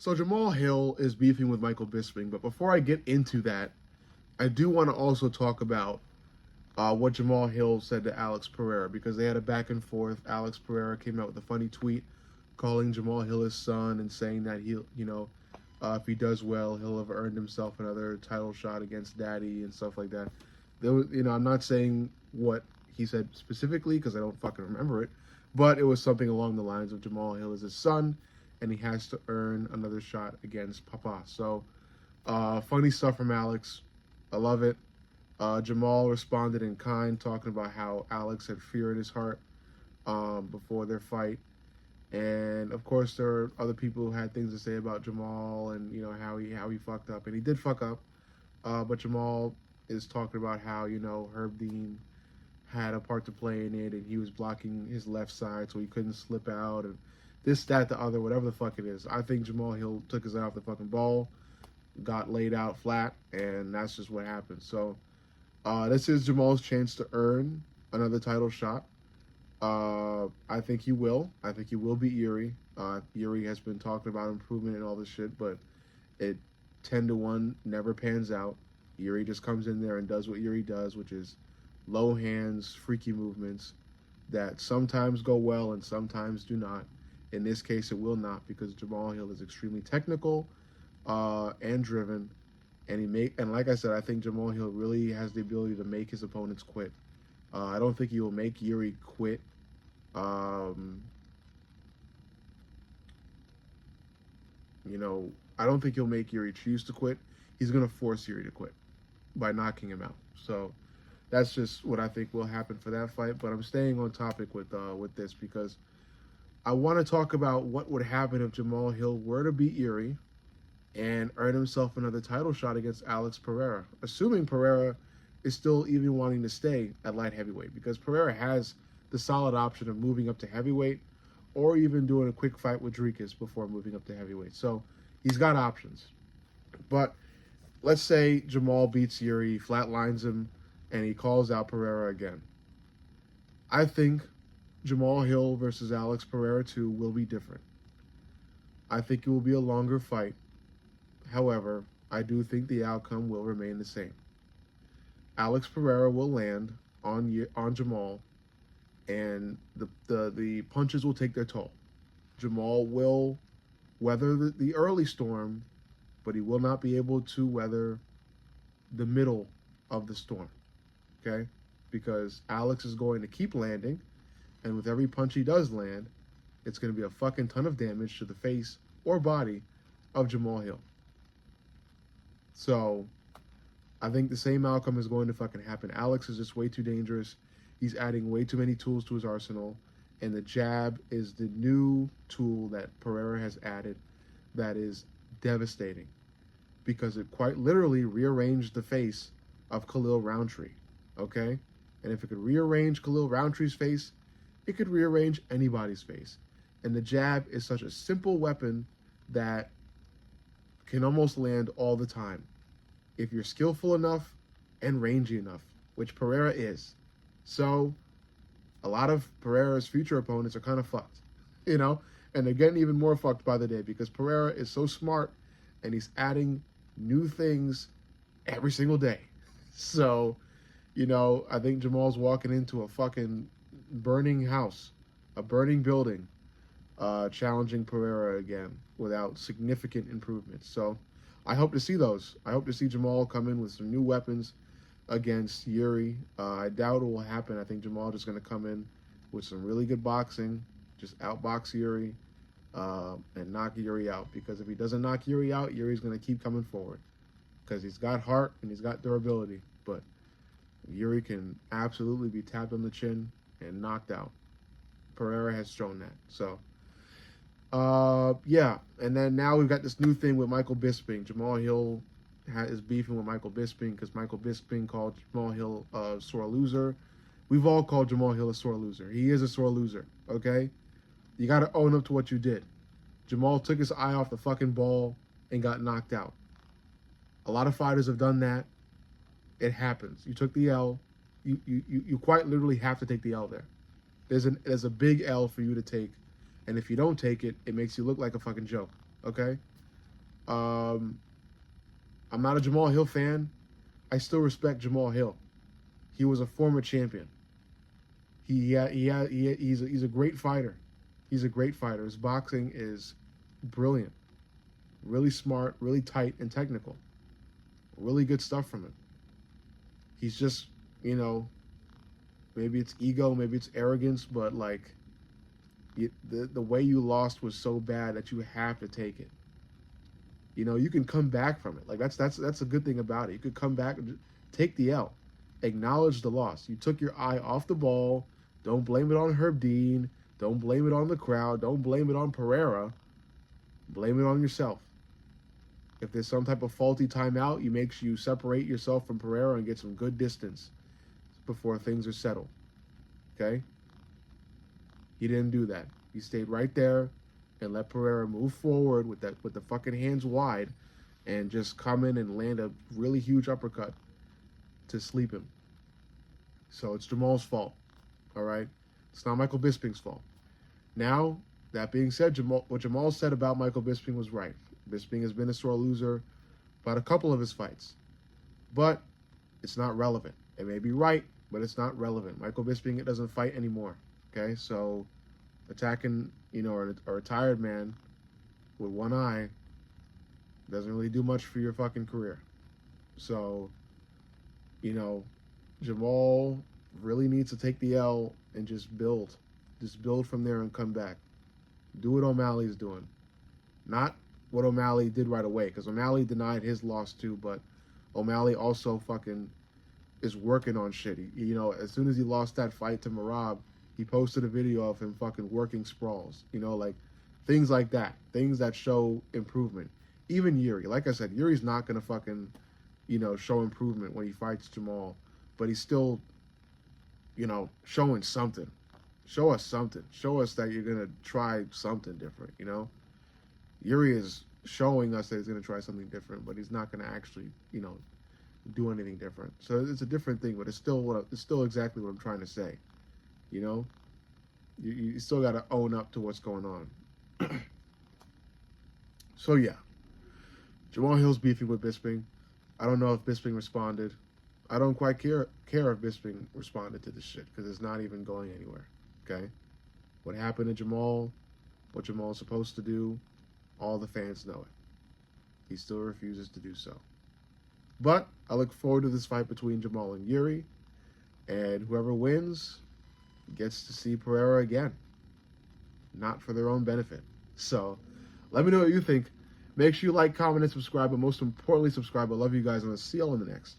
So Jamal Hill is beefing with Michael Bisping, but before I get into that, I do want to also talk about what Jamal Hill said to Alex Pereira because they had a back and forth. Alex Pereira came out with a funny tweet calling Jamal Hill his son and saying that if he does well, he'll have earned himself another title shot against Daddy and stuff like that. I'm not saying what he said specifically because I don't fucking remember it, but it was something along the lines of Jamal Hill is his son, and he has to earn another shot against Papa. So, funny stuff from Alex. I love it. Jamal responded in kind, talking about how Alex had fear in his heart before their fight. And of course, there are other people who had things to say about Jamal and how he fucked up, and he did fuck up. But Jamal is talking about how Herb Dean had a part to play in it, and he was blocking his left side so he couldn't slip out, and this, that, the other, whatever the fuck it is. I think Jamal Hill took his eye off the fucking ball, got laid out flat, and that's just what happened. So this is Jamal's chance to earn another title shot. I think he will. I think he will beat Yuri. Yuri has been talking about improvement and all this shit, but it 10-1 never pans out. Yuri just comes in there and does what Yuri does, which is low hands, freaky movements that sometimes go well and sometimes do not. In this case, it will not because Jamal Hill is extremely technical and driven, and like I said, I think Jamal Hill really has the ability to make his opponents quit. I don't think he will make Yuri quit. I don't think he'll make Yuri choose to quit. He's gonna force Yuri to quit by knocking him out. So that's just what I think will happen for that fight. But I'm staying on topic with this because I want to talk about what would happen if Jamal Hill were to beat Yuri and earn himself another title shot against Alex Pereira, assuming Pereira is still even wanting to stay at light heavyweight, because Pereira has the solid option of moving up to heavyweight or even doing a quick fight with Dricus before moving up to heavyweight. So he's got options. But let's say Jamal beats Yuri, flatlines him, and he calls out Pereira again. I think Jamal Hill versus Alex Pereira 2 will be different. I think it will be a longer fight. However, I do think the outcome will remain the same. Alex Pereira will land on Jamal, and the punches will take their toll. Jamal will weather the early storm, but he will not be able to weather the middle of the storm, okay? Because Alex is going to keep landing, and with every punch he does land, it's going to be a fucking ton of damage to the face or body of Jamal Hill. So I think the same outcome is going to fucking happen. Alex is just way too dangerous. He's adding way too many tools to his arsenal, and the jab is the new tool that Pereira has added that is devastating because it quite literally rearranged the face of Khalil Roundtree, okay? And if it could rearrange Khalil Roundtree's face, it could rearrange anybody's face. And the jab is such a simple weapon that can almost land all the time if you're skillful enough and rangy enough, which Pereira is. So a lot of Pereira's future opponents are kind of fucked, and they're getting even more fucked by the day because Pereira is so smart and he's adding new things every single day. So, I think Jamal's walking into a fucking burning house, a burning building, challenging Pereira again without significant improvements. So I hope to see those. I hope to see Jamal come in with some new weapons against Yuri. I doubt it will happen. I think Jamal just going to come in with some really good boxing, just outbox Yuri, and knock Yuri out. Because if he doesn't knock Yuri out, Yuri's going to keep coming forward. Because he's got heart and he's got durability. But Yuri can absolutely be tapped on the chin and knocked out. Pereira has shown that. So, yeah. And then now we've got this new thing with Michael Bisping. Jamal Hill is beefing with Michael Bisping because Michael Bisping called Jamal Hill a sore loser. We've all called Jamal Hill a sore loser. He is a sore loser, okay? You got to own up to what you did. Jamal took his eye off the fucking ball and got knocked out. A lot of fighters have done that. It happens. You took the L. You quite literally have to take the L there. There's a big L for you to take, and if you don't take it, it makes you look like a fucking joke, okay? I'm not a Jamahal Hill fan. I still respect Jamahal Hill. He was a former champion. He's a great fighter. He's a great fighter. His boxing is brilliant, really smart, really tight and technical. Really good stuff from him. He's just, you know, maybe it's ego, maybe it's arrogance, but like the way you lost was so bad that you have to take it. You know, you can come back from it. Like that's a good thing about it. You could come back and take the L, acknowledge the loss. You took your eye off the ball. Don't blame it on Herb Dean. Don't blame it on the crowd. Don't blame it on Pereira. Blame it on yourself. If there's some type of faulty timeout, you make sure you separate yourself from Pereira and get some good distance before things are settled. Okay? He didn't do that. He stayed right there and let Pereira move forward with the fucking hands wide and just come in and land a really huge uppercut to sleep him. So it's Jamal's fault. All right? It's not Michael Bisping's fault. Now, that being said, what Jamal said about Michael Bisping was right. Bisping has been a sore loser about a couple of his fights. But it's not relevant. It may be right, but it's not relevant. Michael Bisping doesn't fight anymore. Okay? So attacking, a retired man with one eye doesn't really do much for your fucking career. So, Jamal really needs to take the L and just build. Just build from there and come back. Do what O'Malley's doing. Not what O'Malley did right away, because O'Malley denied his loss too, but O'Malley also fucking is working on shit. As soon as he lost that fight to Marab, he posted a video of him fucking working sprawls. Like things like that. Things that show improvement. Even Yuri. Like I said, Yuri's not going to fucking, show improvement when he fights Jamal. But he's still, showing something. Show us something. Show us that you're going to try something different, Yuri is showing us that he's going to try something different, but he's not going to actually, do anything different. So it's a different thing, but it's still exactly what I'm trying to say. You still got to own up to what's going on. So yeah, Jamahal Hill's beefing with Bisping. I don't know if Bisping responded. I don't quite care if Bisping responded to this shit, because it's not even going anywhere. Okay, what happened to Jamal, what Jamal's supposed to do, all the fans know it. He still refuses to do so. But I look forward to this fight between Jamal and Yuri, and whoever wins gets to see Pereira again, not for their own benefit. So let me know what you think. Make sure you like, comment, and subscribe, but most importantly, subscribe. I love you guys, and I'll see you all in the next.